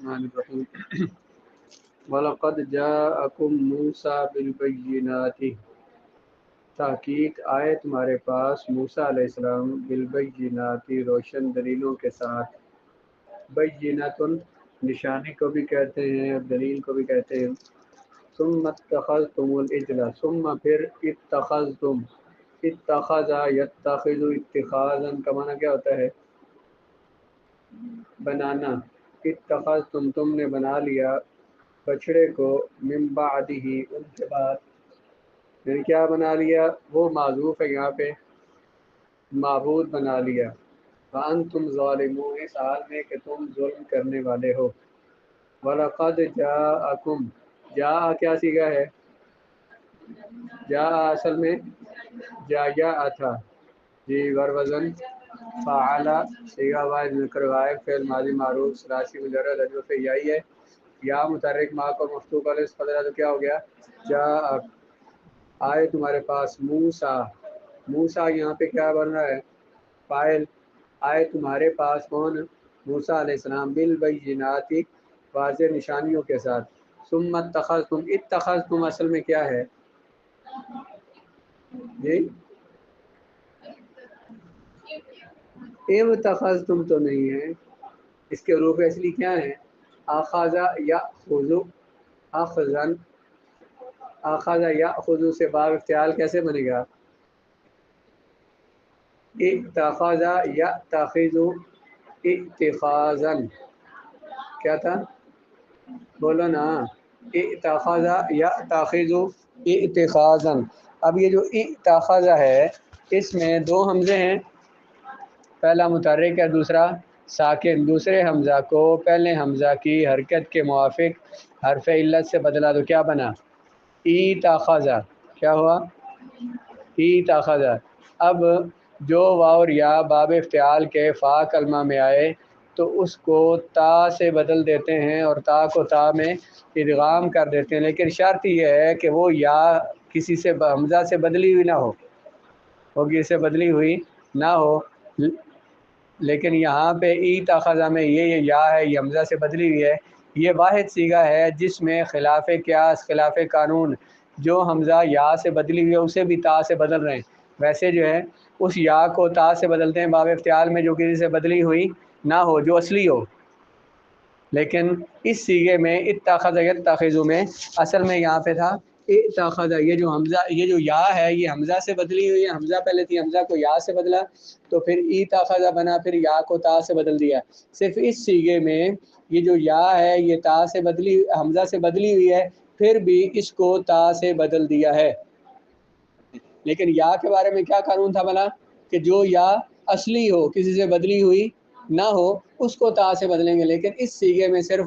الرحمن الرحیم وَلَقَدْ جَاءَكُم مُوسَىٰ بِالْبَيِّنَاتِ، تحقیق آئے تمہارے پاس موسیٰ علیہ السلام بالبینات، روشن دلیلوں کے ساتھ۔ بینۃ نشانی کو بھی کہتے ہیں اور دلیل کو بھی کہتے ہیں۔ ثم اتخذتم العجل، ثم پھر اتخذتم، اتخذ یتخذ اتخاذا کا معنی کیا ہوتا ہے؟ بنانا۔ اتخذتم تم نے بنا لیا بچڑے کو، من بعدہ ان کے بعد، یعنی کیا بنا لیا؟ وہ معذوف ہے یہاں پہ، معبود بنا لیا۔ وَأَنْتُمْ ظَالِمُونَ، اس حال میں کہ تم ظلم کرنے والے ہو۔ وَلَقَدْ جَاءَكُمْ، جاء کیا صیغہ ہے؟ جاء اصل میں جاء تھا جی، وزن فعل، صیغہ واحد مذکر غائب، فعل ماضی معروف ثلاثی مجرد حذف یائی ہے، یا متحرک ما کو مفتوح علیہ فضلہ تو کیا ہو گیا؟ جاء آئے تمہارے پاس موسیٰ، موسیٰ یہاں پہ کیا بن رہا ہے؟ فاعل۔ آئے تمہارے پاس کون؟ موسیٰ علیہ السلام، بالبینات واضح نشانیوں کے ساتھ۔ ثم اتخذتم، اتخذتم اصل میں کیا ہے جی؟ اتخذتم تو نہیں ہے، اس کے حروف اصلی کیا ہیں؟ اخذ یاخذ، اخذن، اخذ یاخذ سے باب افتعال کیسے بنے گا؟ اتخذ یتخذ اتخاذا، کیا تھا؟ بولو نا، اتخذ یتخذ اتخاذا۔ اب یہ جو اتخذ ہے اس میں دو حمزے ہیں، پہلا متحرک ہے دوسرا ساکن۔ دوسرے حمزہ کو پہلے حمزہ کی حرکت کے موافق حرف علت سے بدلا تو کیا بنا؟ اتخذ، کیا ہوا؟ اتخذ۔ اب جو واو اور یا باب افتعال کے فا کلمہ میں آئے تو اس کو تا سے بدل دیتے ہیں اور تا کو تا میں ادغام کر دیتے ہیں، لیکن شرط یہ ہے کہ وہ یا کسی سے حمزہ سے بدلی ہوئی نہ ہو، وہ کسی سے بدلی ہوئی نہ ہو۔ لیکن یہاں پہ اتخذ میں یہ یا ہے، یہ حمزہ سے بدلی ہوئی ہے۔ یہ واحد صیغہ ہے جس میں خلاف قیاس، خلاف قانون، جو حمزہ یا سے بدلی ہوئی ہے اسے بھی تا سے بدل رہے ہیں۔ ویسے جو ہے اس یا کو تا سے بدلتے ہیں باب افتعال میں جو کسی سے بدلی ہوئی نہ ہو، جو اصلی ہو۔ لیکن اس صیغے میں اتخذ یتخذ میں اصل میں یہاں پہ تھا اتخذ، یہ جو حمزہ، یہ جو یا ہے یہ حمزہ سے بدلی ہوئی ہے، حمزہ پہلے تھی، حمزہ کو یا سے بدلا تو پھر اتخذ بنا، پھر یا کو تا سے بدل دیا۔ صرف اس صیغے میں یہ جو یا ہے یہ تا سے بدلی، حمزہ سے بدلی ہوئی ہے، پھر بھی اس کو تا سے بدل دیا ہے۔ لیکن یا کے بارے میں کیا قانون تھا بھلا؟ کہ جو یا اصلی ہو، کسی سے بدلی ہوئی نہ ہو، اس کو تا سے بدلیں گے۔ لیکن اس صیغے میں صرف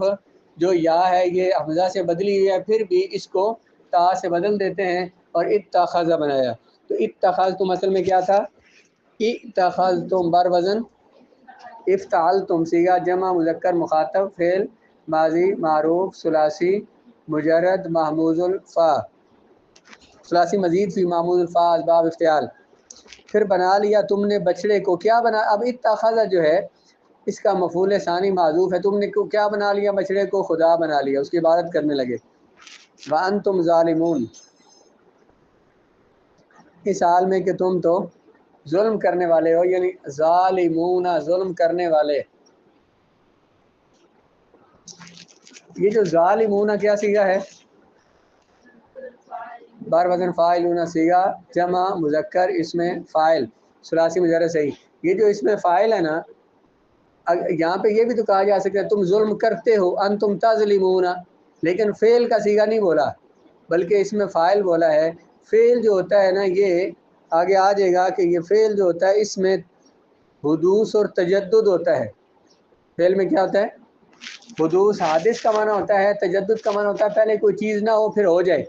جو یا ہے یہ حمزہ سے بدلی ہوئی ہے، پھر بھی اس کو تا سے بدل دیتے ہیں اور اتخذ بنایا۔ تو اتخذتم اصل میں کیا تھا؟ اتخذتم بر وزن افتعلتم، صیغہ جمع مذکر مخاطب، فعل ماضی معروف ثلاثی مجرد محموز الفا، ثلاثی مزید فی محموز الفا اسباب افتعال۔ پھر بنا لیا تم نے بچڑے کو، کیا بنا؟ اب اتخذ جو ہے اس کا مفعول ثانی معذوف ہے، تم نے کیا بنا لیا؟ بچڑے کو خدا بنا لیا، اس کی عبادت کرنے لگے۔ وَأَنْتُمْ ظَالِمُونَ، اس حال میں کہ تم تو ظلم کرنے والے ہو، یعنی ظالمون ظلم کرنے والے۔ یہ جو ظالمون کیا صیغہ ہے؟ بار وزن فاعلون، صیغہ جمع مذکر اس میں فاعل ثلاثی مجرد صحیح۔ یہ جو اس میں فاعل ہے نا، یہاں پہ یہ بھی تو کہا جا سکتا ہے تم ظلم کرتے ہو، انتم تظلمون، لیکن فعل کا صیغہ نہیں بولا بلکہ اس میں فاعل بولا ہے۔ فعل جو ہوتا ہے نا، یہ آگے آ جائے گا کہ یہ فعل جو ہوتا ہے اس میں حدوث اور تجدد ہوتا ہے۔ فعل میں کیا ہوتا ہے؟ حدوث، حادث کا معنی ہوتا ہے، تجدد کا معنی ہوتا ہے پہلے کوئی چیز نہ ہو پھر ہو جائے۔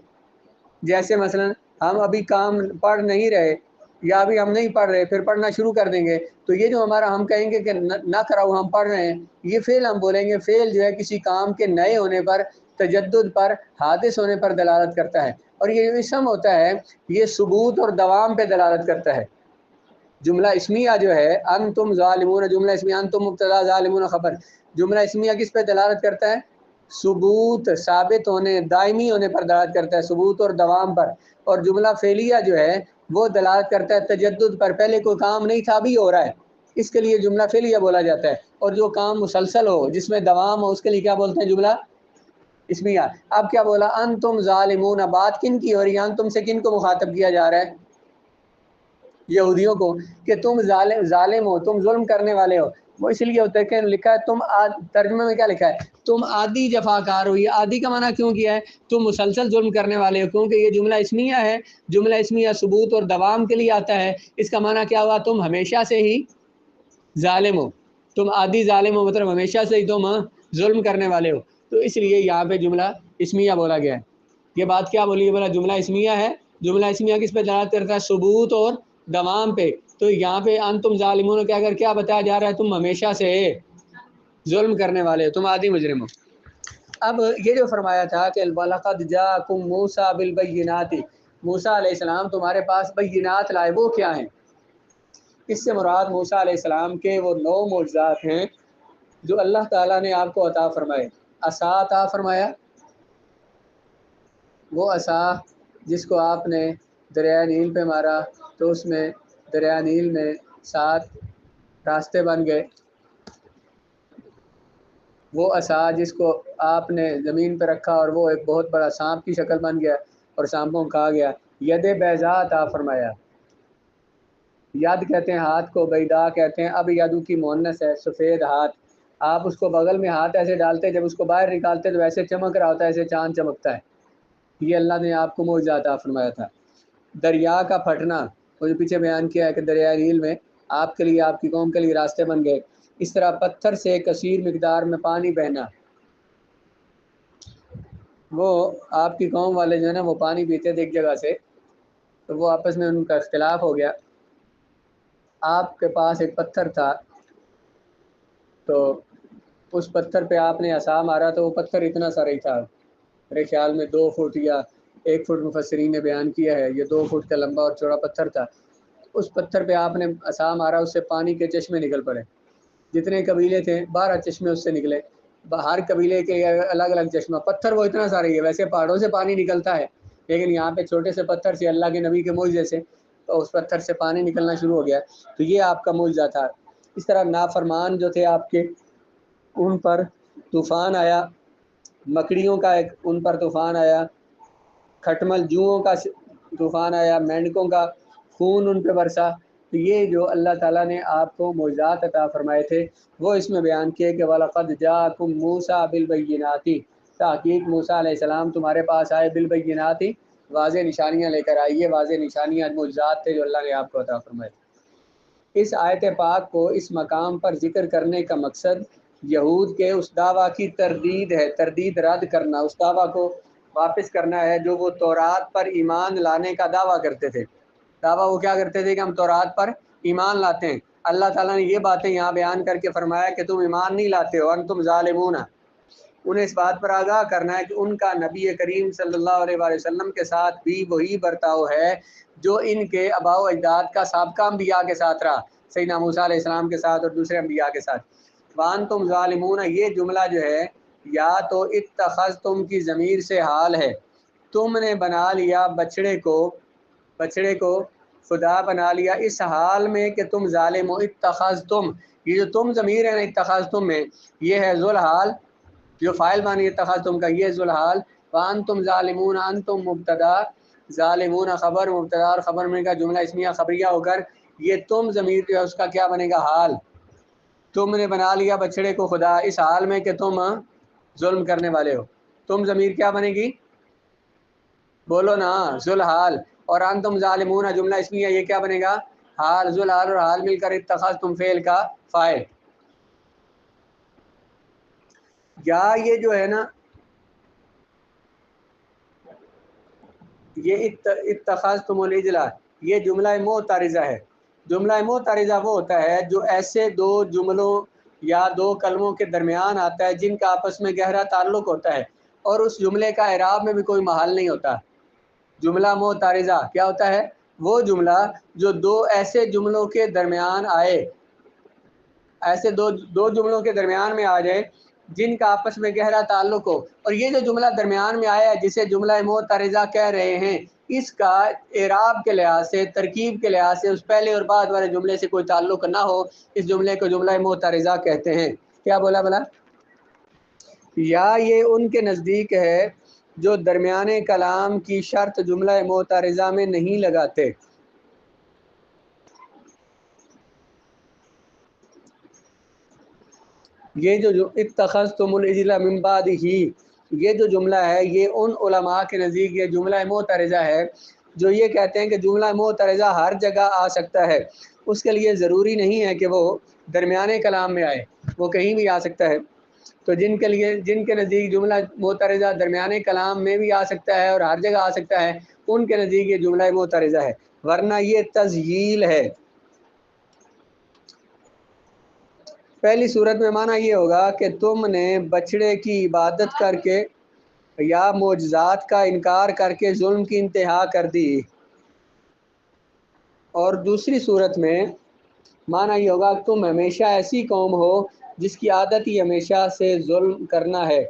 جیسے مثلا ہم ابھی کام پڑھ نہیں رہے یا ابھی ہم نہیں پڑھ رہے، پھر پڑھنا شروع کر دیں گے تو یہ جو ہمارا ہم کہیں گے کہ نہ کراؤ ہم پڑھ رہے ہیں، یہ فعل ہم بولیں گے۔ فعل جو ہے کسی کام کے نئے ہونے پر، تجدد پر، حادث ہونے پر دلالت کرتا ہے۔ اور یہ جو اسم ہوتا ہے یہ ثبوت اور دوام پہ دلالت کرتا ہے۔ جملہ اسمیہ جو ہے انتم ظالمون، جملہ اسمیہ انتم مبتدا ظالمون خبر، جملہ اسمیہ کس پہ دلالت کرتا ہے؟ ثبوت، ثابت ہونے، دائمی ہونے پر دلالت کرتا ہے، ثبوت اور دوام پر۔ اور جملہ فعلیہ جو ہے وہ دلالت کرتا ہے تجدد پر، پہلے کوئی کام نہیں تھا ابھی ہو رہا ہے، اس کے لیے جملہ فعلیہ بولا جاتا ہے۔ اور جو کام مسلسل ہو، جس میں دوام ہو، اس کے لیے کیا بولتے ہیں؟ جملہ اسمیہ۔ اب کیا بولا؟ انتم ظالمون، بات کن کی ہو رہی ہے؟ تم سے کن کو مخاطب کیا جا رہا ہے؟ یہودیوں کو، کہ تم ظالم ہو، تم ظلم کرنے والے ہو۔ وہ اس لیے ہوتا ہے کہ لکھا ہے تم ترجمے میں کیا لکھا ہے؟ تم عادی جفاکار ہو۔ یہ عادی کا معنی کیوں کیا ہے؟ تم مسلسل ظلم کرنے والے ہو، کیونکہ یہ جملہ اسمیہ ہے۔ جملہ اسمیہ ثبوت اور دوام کے لیے آتا ہے۔ اس کا معنی کیا ہوا؟ تم ہمیشہ سے ہی ظالم ہو، تم عادی ظالم ہو، مطلب ہمیشہ سے ہی تم ظلم کرنے والے ہو۔ تو اس لیے یہاں پہ جملہ اسمیہ بولا گیا ہے۔ یہ بات کیا بولی ہے؟ بولا جملہ اسمیہ ہے۔ جملہ اسمیہ کس پہ دلالت کرتا ہے؟ ثبوت اور دوام پہ۔ تو یہاں پہ انتم ظالمون کے اگر کیا بتایا جا رہا ہے؟ تم ہمیشہ سے ظلم کرنے والے ہو، تم عادی مجرم ہو۔ اب یہ جو فرمایا تھا کہ وَلَقَدْ جَاءَكُم مُوسَىٰ بِالْبَيِّنَاتِ، موسیٰ علیہ السلام تمہارے پاس بینات لائے، وہ کیا ہیں؟ اس سے مراد موسیٰ علیہ السلام کے وہ 9 معجزات ہیں جو اللہ تعالیٰ نے آپ کو عطا فرمائے۔ عصا عطا فرمایا، وہ عصا جس کو آپ نے دریائے نیل پہ مارا تو اس میں دریائے نیل میں 7 راستے بن گئے۔ وہ عصا جس کو آپ نے زمین پہ رکھا اور وہ ایک بہت بڑا سانپ کی شکل بن گیا اور سانپوں کو کھا گیا۔ ید بیضا عطا فرمایا، ید کہتے ہیں ہاتھ کو، بیضا کہتے ہیں، اب یدو کی مؤنث ہے، سفید ہاتھ۔ آپ اس کو بغل میں ہاتھ ایسے ڈالتے، جب اس کو باہر نکالتے تو ایسے چمک رہا ہوتا ہے، ایسے چاند چمکتا ہے۔ یہ اللہ نے آپ کو معجزہ عطا فرمایا تھا۔ دریا کا پھٹنا، وہ جو پیچھے بیان کیا ہے کہ دریائے نیل میں آپ کے لیے، آپ کی قوم کے لیے راستے بن گئے۔ اس طرح پتھر سے کثیر مقدار میں پانی بہنا، وہ آپ کی قوم والے جو ہے نا وہ پانی پیتے تھے ایک جگہ سے، تو وہ آپس میں ان کا اختلاف ہو گیا۔ آپ کے پاس ایک پتھر تھا تو اس پتھر پہ آپ نے عصا مارا تو وہ پتھر اتنا سا ہی تھا، میرے خیال میں 2 فٹ یا 1 فٹ، مفسرین نے بیان کیا ہے، یہ 2 فٹ کا لمبا اور چوڑا پتھر تھا۔ اس پتھر پہ آپ نے عصا مارا، اس سے پانی کے چشمے نکل پڑے۔ جتنے قبیلے تھے 12 چشمے اس سے نکلے، ہر قبیلے کے الگ الگ چشمہ۔ پتھر وہ اتنا سارا ہی ہے، ویسے پہاڑوں سے پانی نکلتا ہے لیکن یہاں پہ چھوٹے سے پتھر سے اللہ کے نبی کے معجزے سے تو اس پتھر سے پانی نکلنا شروع ہو گیا۔ تو یہ آپ کا معجزہ تھا۔ اس طرح نافرمان جو تھے آپ کے، ان پر طوفان آیا، مکڑیوں کا ایک ان پر طوفان آیا، کھٹمل جوؤں کا طوفان آیا، مینڈکوں کا خون ان پہ برسا۔ تو یہ جو اللہ تعالیٰ نے آپ کو معجزات عطا فرمائے تھے وہ اس میں بیان کیے کہ وَلَقَدْ جَاءَكُم مُوسَىٰ بِالْبَيِّنَاتِ، تحقیق موسیٰ علیہ السلام تمہارے پاس آئے، بالبینات، واضح نشانیاں لے کر آئیے، واضح نشانیاں معجزات تھے جو اللہ نے آپ کو عطا فرمائے تھے۔ اس آیت پاک کو اس مقام پر ذکر کرنے کا مقصد یہود کے اس دعویٰ کی تردید ہے، تردید رد کرنا، اس دعویٰ کو واپس کرنا ہے جو وہ تورات پر ایمان لانے کا دعویٰ کرتے تھے۔ دعویٰ وہ کیا کرتے تھے کہ ہم تورات پر ایمان لاتے ہیں۔ اللہ تعالیٰ نے یہ باتیں یہاں بیان کر کے فرمایا کہ تم ایمان نہیں لاتے ہو، انتم ظالمون۔ انہیں اس بات پر آگاہ کرنا ہے کہ ان کا نبی کریم صلی اللہ علیہ وآلہ وسلم کے ساتھ بھی وہی برتاؤ ہے جو ان کے آباء و اجداد کا سابقہ انبیاء کے ساتھ رہا، سیدنا موسیٰ علیہ السلام کے ساتھ اور دوسرے انبیاء کے ساتھ۔ وَأَنْتُمْ ظَالِمُونَ، یہ جملہ جو ہے یا تو اتخذتم کی ضمیر سے حال ہے، تم نے بنا لیا بچڑے کو خدا بنا لیا اس حال میں کہ تم ظالم ہو۔ اتخذتم، یہ جو تم ضمیر ہے نا اتخذتم میں، یہ ہے ذوالحال، جو فاعل معنی اتخذتم کا، یہ ذوالحال۔ وانتم ظالمون، انتم مبتدا، ظالمون خبر، مبتدا اور خبر میں کا جملہ اسمیہ خبریہ ہو کر یہ تم ضمیر جو ہے اس کا کیا بنے گا؟ حال۔ تم نے بنا لیا بچڑے کو خدا اس حال میں کہ تم ظلم کرنے والے ہو۔ تم ضمیر کیا بنے گی؟ بولو نا، ذوالحال۔ اور انتم ظالمون جملہ اسمیہ، یہ کیا بنے گا؟ حال۔ ذوالحال اور حال مل کر اتخذتم فعل کا فاعل۔ یا یہ جو ہے نا یہ اتخذتم العجلہ، یہ جملہ معترضہ ہے۔ جملہ معترضہ وہ ہوتا ہے جو ایسے 2 جملوں یا 2 کلموں کے درمیان آتا ہے جن کا آپس میں گہرا تعلق ہوتا ہے اور اس جملے کا اعراب میں بھی کوئی محل نہیں ہوتا۔ جملہ معترضہ کیا ہوتا ہے؟ وہ جملہ جو 2 ایسے جملوں کے درمیان آئے ایسے دو جملوں کے درمیان میں آ جائے جن کا آپس میں گہرا تعلق ہو، اور یہ جو جملہ درمیان میں آیا ہے جسے جملہ معترضہ کہہ رہے ہیں، اس کا اعراب کے لحاظ سے، ترکیب کے لحاظ سے اس پہلے اور بعد والے جملے سے کوئی تعلق نہ ہو، اس جملے کو جملہ معترضہ کہتے ہیں۔ کیا بولا بلا؟ یا یہ ان کے نزدیک ہے جو درمیان کلام کی شرط جملہ معترضہ میں نہیں لگاتے۔ یہ جو اتخذتم العجل من بعدہ، یہ جو جملہ ہے یہ ان علماء کے نزدیک یہ جملہ معترضہ ہے جو یہ کہتے ہیں کہ جملہ معترضہ ہر جگہ آ سکتا ہے، اس کے لیے ضروری نہیں ہے کہ وہ درمیان کلام میں آئے، وہ کہیں بھی آ سکتا ہے۔ تو جن کے نزدیک جملہ معترضہ درمیان کلام میں بھی آ سکتا ہے اور ہر جگہ آ سکتا ہے، ان کے نزدیک یہ جملہ معترضہ ہے، ورنہ یہ تذییل ہے۔ پہلی صورت میں معنی یہ ہوگا کہ تم نے بچڑے کی عبادت کر کے یا معجزات کا انکار کر کے ظلم کی انتہا کر دی، اور دوسری صورت میں معنی یہ ہوگا کہ تم ہمیشہ ایسی قوم ہو جس کی عادت ہی ہمیشہ سے ظلم کرنا ہے۔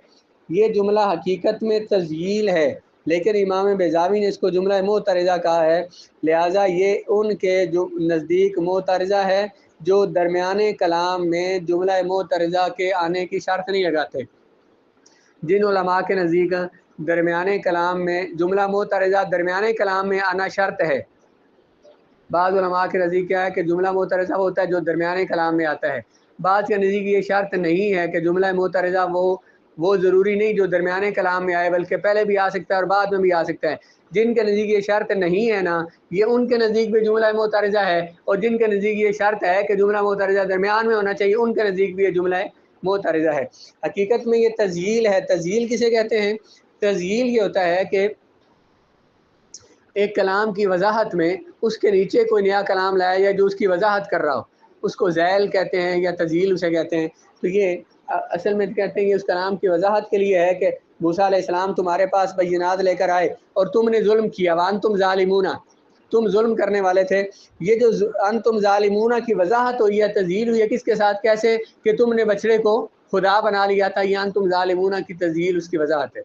یہ جملہ حقیقت میں تذییل ہے، لیکن امام بیضاوی نے اس کو جملہ معترضہ کہا ہے، لہٰذا یہ ان کے نزدیک معترضہ ہے جو درمیان کلام میں جملہ معترضہ کے آنے کی شرط نہیں لگاتے۔ جن علماء کے نزدیک درمیان کلام میں جملہ معترضہ درمیان کلام میں آنا شرط ہے، بعض علماء کے نزدیک کیا ہے کہ جملہ معترضہ ہوتا ہے جو درمیان کلام میں آتا ہے، بعض کے نزدیک یہ شرط نہیں ہے کہ جملہ معترضہ وہ ضروری نہیں جو درمیان کلام میں آئے، بلکہ پہلے بھی آ سکتا ہے اور بعد میں بھی آ سکتا ہے۔ جن کے نزدیک یہ شرط نہیں ہے نا، یہ ان کے نزدیک بھی جملہ معترضہ ہے، اور جن کے نزدیک یہ شرط ہے کہ جملہ معترضہ درمیان میں ہونا چاہیے، ان کے نزدیک بھی یہ جملہ معترضہ ہے۔ حقیقت میں یہ تذییل ہے۔ تذییل کسے کہتے ہیں؟ تذییل یہ ہوتا ہے کہ ایک کلام کی وضاحت میں اس کے نیچے کوئی نیا کلام لایا یا جو اس کی وضاحت کر رہا ہو، اس کو ذیل کہتے ہیں یا تذییل اسے کہتے ہیں۔ تو یہ اصل میں کہتے ہیں کہ اس کلام کی وضاحت کے لیے ہے کہ موسیٰ علیہ السلام تمہارے پاس بینات لے کر آئے اور تم نے ظلم کیا، وانتم ظالمون، تم ظلم کرنے والے تھے۔ یہ جو انتم ظالمون کی وضاحت ہوئی ہے، تذییل ہوئی ہے، کس کے ساتھ؟ کیسے کہ تم نے بچڑے کو خدا بنا لیا تھا، یہ انتم ظالمون کی تذییل اس کی وضاحت ہے۔